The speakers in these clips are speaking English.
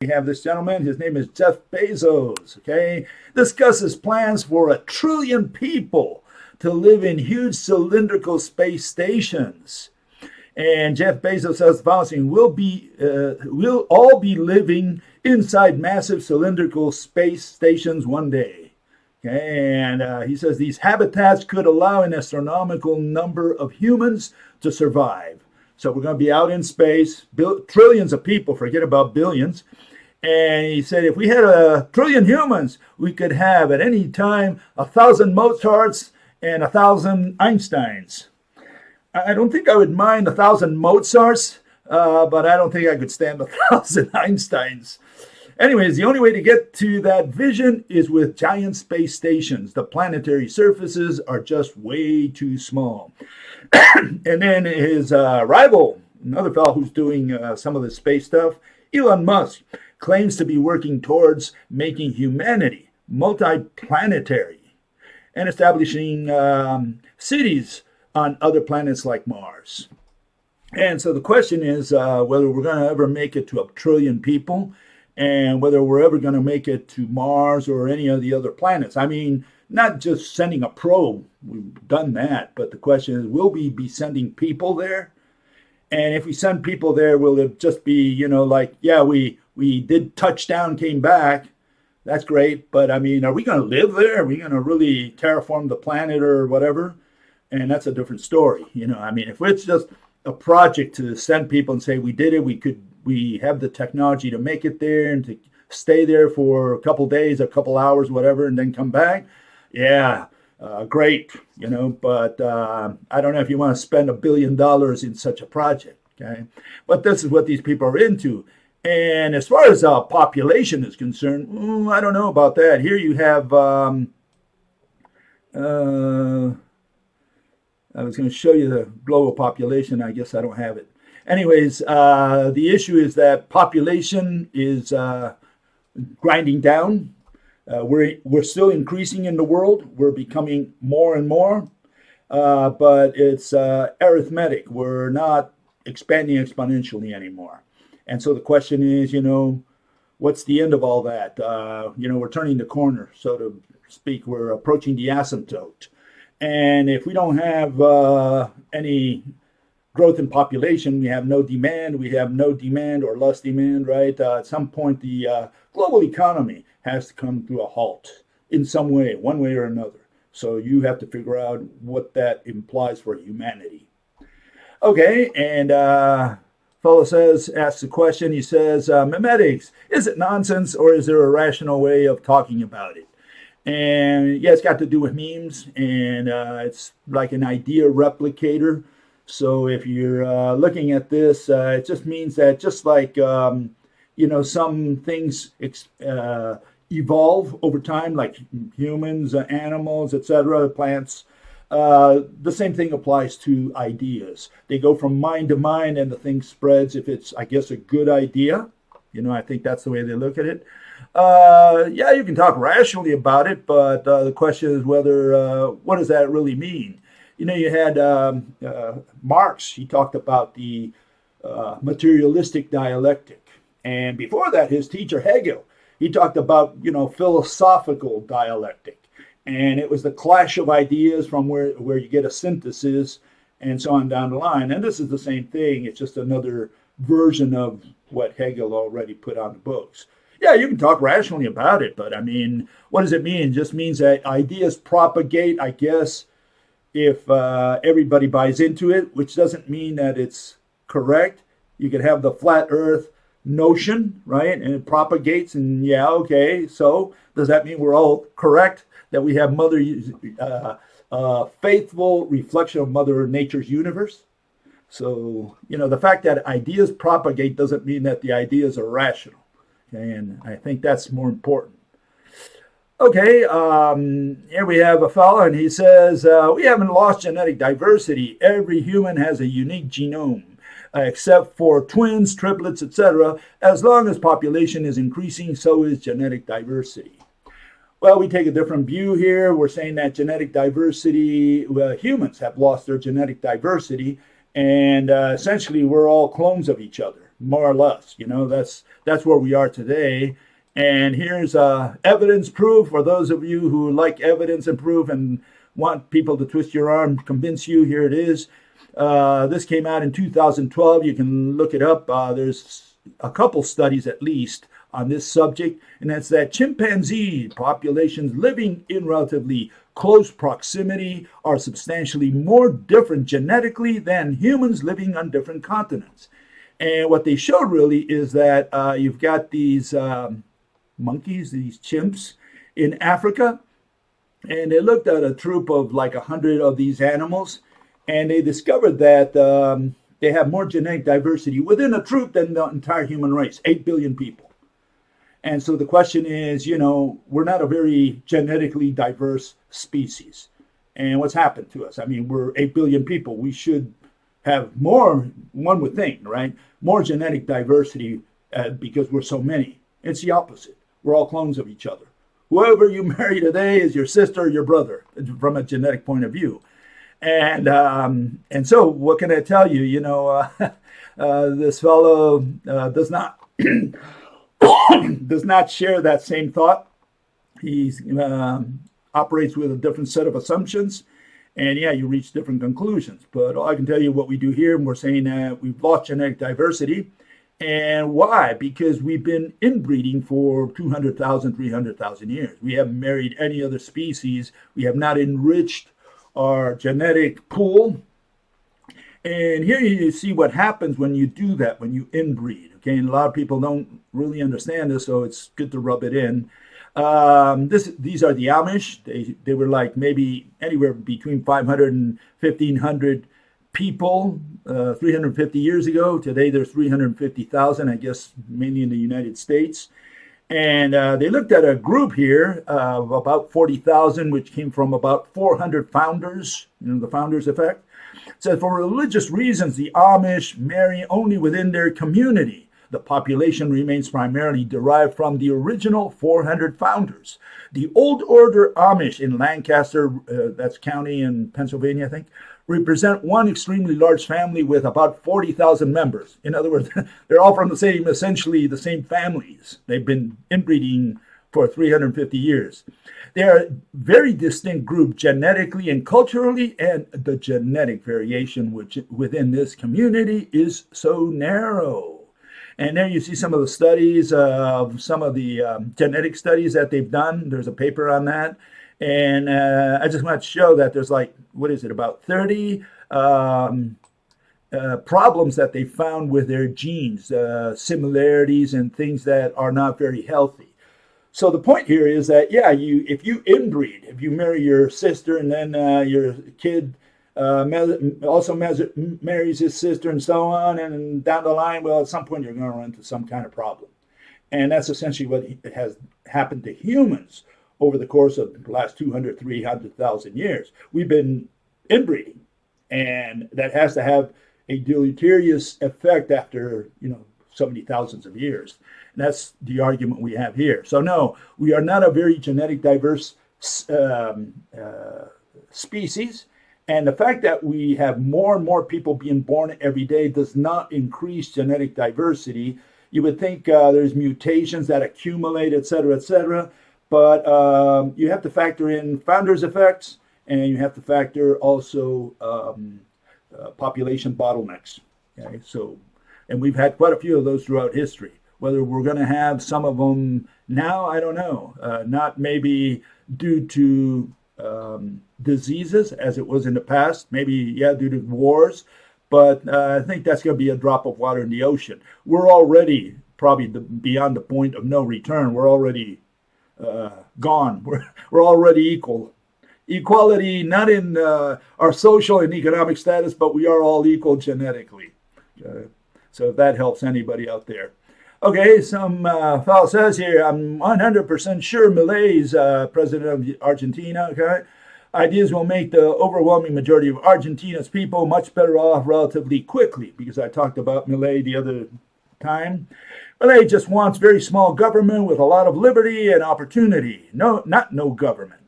We have this gentleman, his name is Jeff Bezos, okay, discusses plans for 1 trillion people to live in huge cylindrical space stations. And Jeff Bezos says the following: we'll all be living inside massive cylindrical space stations one day. Okay, and he says these habitats could allow an astronomical number of humans to survive. So we're going to be out in space, trillions of people, forget about billions. And he said if we had 1 trillion humans, we could have at any time 1,000 Mozarts and 1,000 Einsteins. I don't think I would mind 1,000 Mozarts, but I don't think I could stand 1,000 Einsteins. Anyways, the only way to get to that vision is with giant space stations. The planetary surfaces are just way too small. And then his rival, another fellow who's doing some of the space stuff, Elon Musk, claims to be working towards making humanity multi-planetary and establishing cities on other planets like Mars. And so the question is whether we're going to ever make it to 1 trillion people, and whether we're ever going to make it to Mars or any of the other planets. I mean, not just sending a probe, we've done that, but the question is, will we be sending people there? And if we send people there, will it just be, like, yeah, we did touchdown, came back, that's great, but I mean, are we going to live there? Are we going to really terraform the planet or whatever? And that's a different story. I mean, if it's just a project to send people and say we did it, we have the technology to make it there and to stay there for a couple days, a couple hours, whatever, and then come back. Yeah, great, but I don't know if you want to spend $1 billion in such a project, okay? But this is what these people are into. And as far as population is concerned, I don't know about that. Here you have, I was going to show you the global population. I guess I don't have it. Anyways, the issue is that population is grinding down. We're still increasing in the world. We're becoming more and more, but it's arithmetic. We're not expanding exponentially anymore. And so the question is, what's the end of all that? We're turning the corner, so to speak. We're approaching the asymptote. And if we don't have any growth in population, we have no demand. We have no demand or less demand, right? At some point, the global economy has to come to a halt in some way, one way or another. So you have to figure out what that implies for humanity. Okay, and fellow asks the question, he says, memetics, is it nonsense or is there a rational way of talking about it? And yeah, it's got to do with memes, and it's like an idea replicator. So if you're looking at this, it just means that just like, some things evolve over time, like humans, animals, etc., plants. The same thing applies to ideas. They go from mind to mind, and the thing spreads if it's, I guess, a good idea. I think that's the way they look at it. Yeah, you can talk rationally about it, but the question is whether, what does that really mean? You had Marx, he talked about the materialistic dialectic. And before that, his teacher Hegel, he talked about, philosophical dialectic. And it was the clash of ideas from where you get a synthesis and so on down the line. And this is the same thing. It's just another version of what Hegel already put on the books. Yeah, you can talk rationally about it, but I mean, what does it mean? It just means that ideas propagate, I guess, if everybody buys into it, which doesn't mean that it's correct. You could have the flat earth notion, right? And it propagates, and yeah, okay, so does that mean we're all correct? That we have faithful reflection of Mother Nature's universe? So, the fact that ideas propagate doesn't mean that the ideas are rational. Okay, and I think that's more important. Okay, here we have a fellow, and he says, we haven't lost genetic diversity. Every human has a unique genome, except for twins, triplets, etc. As long as population is increasing, so is genetic diversity. Well, we take a different view here. We're saying that genetic diversity, humans have lost their genetic diversity, and essentially we're all clones of each other. more or less. That's where we are today. And here's evidence proof for those of you who like evidence and proof and want people to twist your arm, convince you. Here it is. This came out in 2012. You can look it up. There's a couple studies at least on this subject, and that's that chimpanzee populations living in relatively close proximity are substantially more different genetically than humans living on different continents. And what they showed really is that you've got these monkeys, these chimps in Africa, and they looked at a troop of like 100 of these animals, and they discovered that they have more genetic diversity within a troop than the entire human race, 8 billion people. And so the question is, we're not a very genetically diverse species. And what's happened to us? I mean, we're 8 billion people. We should have more, one would think, right? More genetic diversity because we're so many. It's the opposite. We're all clones of each other. Whoever you marry today is your sister or your brother from a genetic point of view. And so what can I tell you? This fellow does not does not share that same thought. He operates with a different set of assumptions. And yeah, you reach different conclusions. But all I can tell you what we do here, and we're saying that we've lost genetic diversity. And why? Because we've been inbreeding for 200,000, 300,000 years. We haven't married any other species. We have not enriched our genetic pool. And here you see what happens when you do that, when you inbreed. Okay, and a lot of people don't really understand this, so it's good to rub it in. These are the Amish. They were like maybe anywhere between 500 and 1,500 people 350 years ago. Today there's 350,000, I guess, mainly in the United States. And they looked at a group here of about 40,000, which came from about 400 founders, the founders effect. It says for religious reasons, the Amish marry only within their community. The population remains primarily derived from the original 400 founders. The Old Order Amish in Lancaster, that's county in Pennsylvania, I think, represent one extremely large family with about 40,000 members. In other words, they're all from essentially the same families. They've been inbreeding for 350 years. They are a very distinct group genetically and culturally, and the genetic variation within this community is so narrow. And there you see some of the studies of some of the genetic studies that they've done. There's a paper on that. And I just want to show that there's about 30 problems that they found with their genes, similarities and things that are not very healthy. So the point here is that, if you inbreed, if you marry your sister and then your kid also marries his sister and so on, and down the line, well, at some point you're going to run into some kind of problem. And that's essentially what has happened to humans over the course of the last 200, 300,000 years. We've been inbreeding, and that has to have a deleterious effect after, so many thousands of years. And that's the argument we have here. So no, we are not a very genetic diverse species. And the fact that we have more and more people being born every day does not increase genetic diversity. You would think there's mutations that accumulate, et cetera, but you have to factor in founders' effects, and you have to factor also population bottlenecks. Okay, and we've had quite a few of those throughout history. Whether we're going to have some of them now, I don't know. Not maybe due to diseases as it was in the past, maybe due to wars, but I think that's going to be a drop of water in the ocean. We're already probably beyond the point of no return. We're already gone. We're already equal. Equality not in our social and economic status, but we are all equal genetically. So if that helps anybody out there. Okay, some fellow says here, I'm 100% sure Milei's president of Argentina, okay? Ideas will make the overwhelming majority of Argentina's people much better off relatively quickly, because I talked about Milei the other time. Milei just wants very small government with a lot of liberty and opportunity. No, not no government.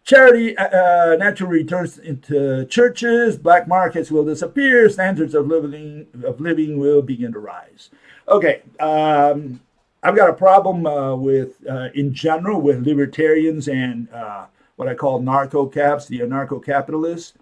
Charity naturally returns into churches. Black markets will disappear. Standards of living will begin to rise. Okay, I've got a problem in general with libertarians and what I call narco-caps, the anarcho-capitalists.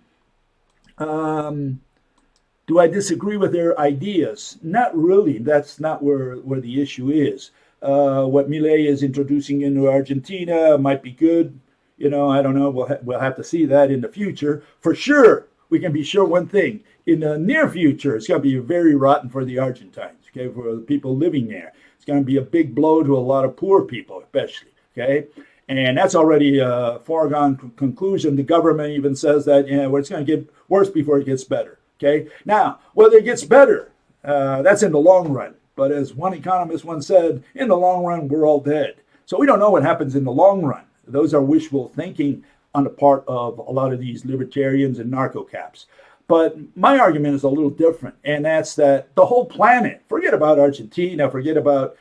Do I disagree with their ideas? Not really. That's not where the issue is. What Milei is introducing into Argentina might be good. I don't know. We'll have to see that in the future. For sure, we can be sure one thing. In the near future, it's going to be very rotten for the Argentines, okay, for the people living there. It's going to be a big blow to a lot of poor people, especially, okay? And that's already a foregone conclusion. The government even says that, it's going to get worse before it gets better, okay? Now, whether it gets better, that's in the long run. But as one economist once said, in the long run, we're all dead. So we don't know what happens in the long run. Those are wishful thinking on the part of a lot of these libertarians and narco-caps. But my argument is a little different, and that's that the whole planet, forget about Argentina, forget about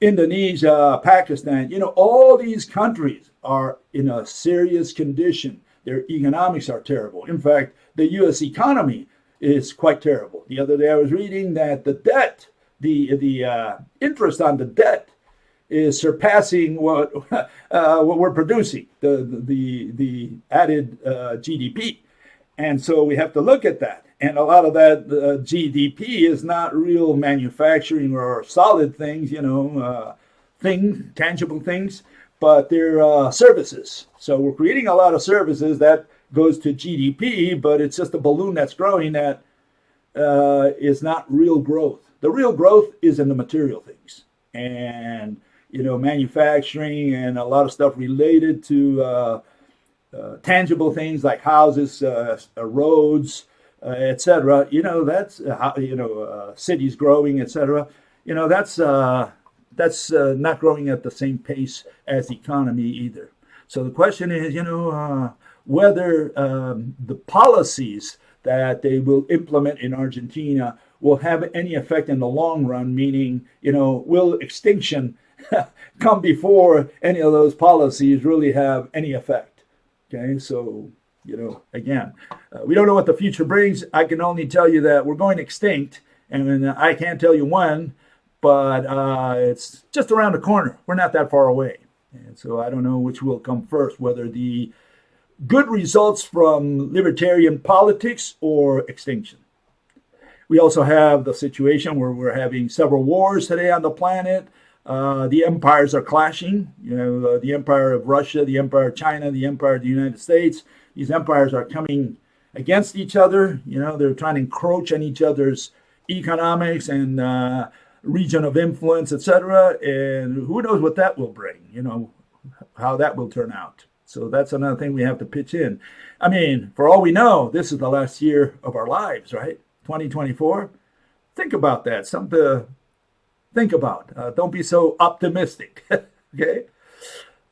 Indonesia, Pakistan, all these countries are in a serious condition. Their economics are terrible. In fact, the U.S. economy is quite terrible. The other day I was reading that the debt, the interest on the debt is surpassing what we're producing, the added GDP. And so we have to look at that. And a lot of that GDP is not real manufacturing or solid things, tangible things, but they're services. So we're creating a lot of services that goes to GDP, but it's just a balloon that's growing that is not real growth. The real growth is in the material things. And manufacturing and a lot of stuff related to tangible things like houses, roads, etc. That's cities growing, etc. That's not growing at the same pace as the economy either. So the question is, whether the policies that they will implement in Argentina will have any effect in the long run. Meaning, will extinction come before any of those policies really have any effect? Okay, so, again, we don't know what the future brings. I can only tell you that we're going extinct, and I can't tell you when, but it's just around the corner. We're not that far away. And so I don't know which will come first, whether the good results from libertarian politics or extinction. We also have the situation where we're having several wars today on the planet. The empires are clashing. The empire of Russia, the empire of China, the empire of the United States. These empires are coming against each other. They're trying to encroach on each other's economics and region of influence, etc. And who knows what that will bring, how that will turn out. So that's another thing we have to pitch in. I mean, for all we know, this is the last year of our lives, right? 2024. Think about that. Something to think about. Don't be so optimistic. Okay?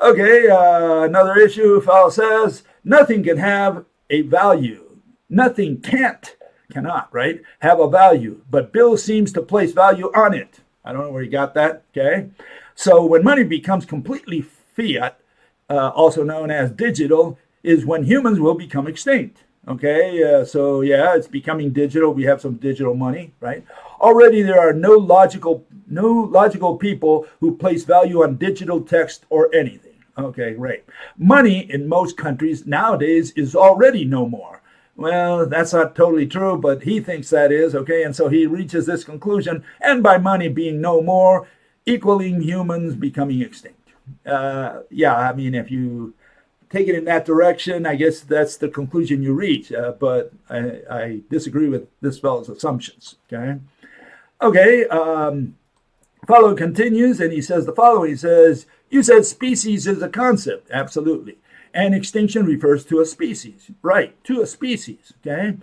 Okay, another issue, fellow says, nothing can have a value. Nothing cannot, right, have a value. But Bill seems to place value on it. I don't know where you got that, okay? So when money becomes completely fiat, also known as digital, is when humans will become extinct. Okay, so yeah, it's becoming digital. We have some digital money, right? Already there are no logical people who place value on digital text or anything. Okay, great. Money in most countries nowadays is already no more. Well, that's not totally true, but he thinks that is, okay? And so he reaches this conclusion, and by money being no more, equaling humans becoming extinct. Yeah, I mean, if you take it in that direction, I guess that's the conclusion you reach. But I disagree with this fellow's assumptions. Okay. Okay. Fellow continues, and he says the following. He says, "You said species is a concept. Absolutely. And extinction refers to a species. Right. To a species. Okay.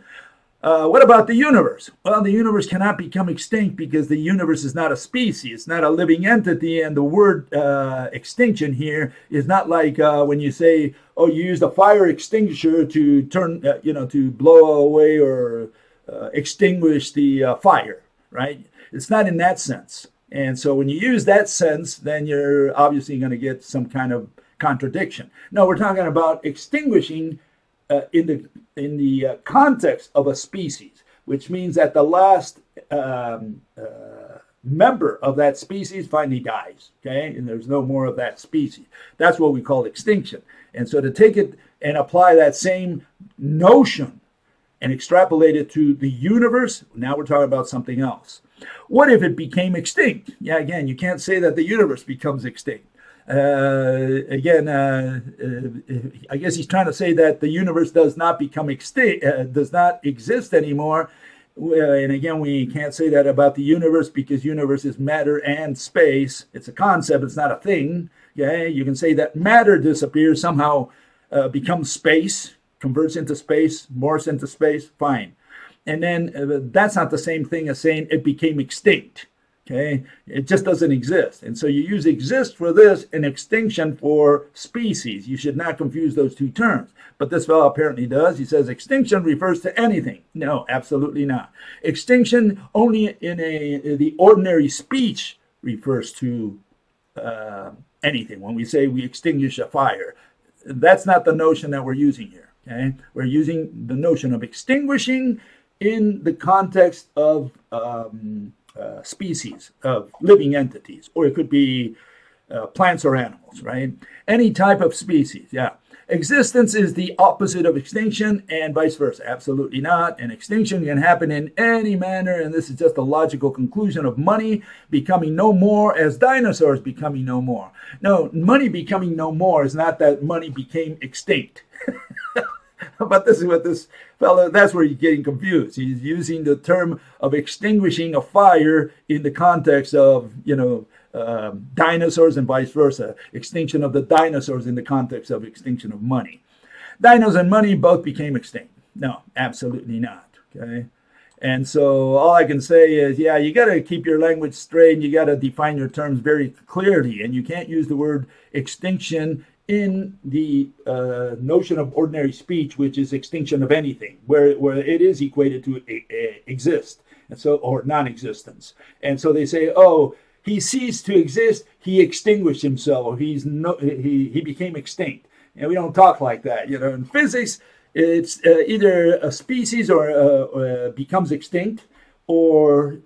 What about the universe? Well, the universe cannot become extinct because the universe is not a species. It's not a living entity. And the word extinction here is not like when you say, oh, you used a fire extinguisher to turn, to blow away or extinguish the fire, right? It's not in that sense. And so when you use that sense, then you're obviously going to get some kind of contradiction. No, we're talking about extinguishing in the context of a species, which means that the last member of that species finally dies, okay? And there's no more of that species. That's what we call extinction. And so to take it and apply that same notion and extrapolate it to the universe, now we're talking about something else. What if it became extinct? Yeah, again, you can't say that the universe becomes extinct. I guess he's trying to say that the universe does not become extinct, does not exist anymore. And again, we can't say that about the universe because universe is matter and space. It's a concept, it's not a thing. Okay? You can say that matter disappears, somehow becomes space, converts into space, morphs into space, fine. And then that's not the same thing as saying it became extinct. Okay, it just doesn't exist. And so you use exist for this and extinction for species. You should not confuse those two terms. But this fellow apparently does. He says extinction refers to anything. No, absolutely not. Extinction only in the ordinary speech refers to anything. When we say we extinguish a fire, that's not the notion that we're using here. Okay, we're using the notion of extinguishing in the context of species, of living entities, or it could be plants or animals, right? Any type of species, yeah. Existence is the opposite of extinction and vice versa. Absolutely not. And extinction can happen in any manner, and this is just a logical conclusion of money becoming no more as dinosaurs becoming no more. No, money becoming no more is not that money became extinct. But this is what this fellow, that's where he's getting confused. He's using the term of extinguishing a fire in the context of, dinosaurs and vice versa. Extinction of the dinosaurs in the context of extinction of money. Dinos and money both became extinct. No, absolutely not. Okay. And so all I can say is, yeah, you got to keep your language straight and you got to define your terms very clearly. And you can't use the word extinction in the notion of ordinary speech, which is extinction of anything, where it is equated to exist, and so, or non-existence. And so they say, oh, he ceased to exist, he extinguished himself, or he became extinct. And we don't talk like that. In physics, it's either a species or becomes extinct, or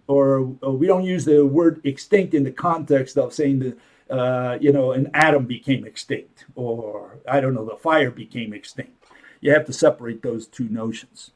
we don't use the word extinct in the context of saying that an atom became extinct, or I don't know, the fire became extinct. You have to separate those two notions.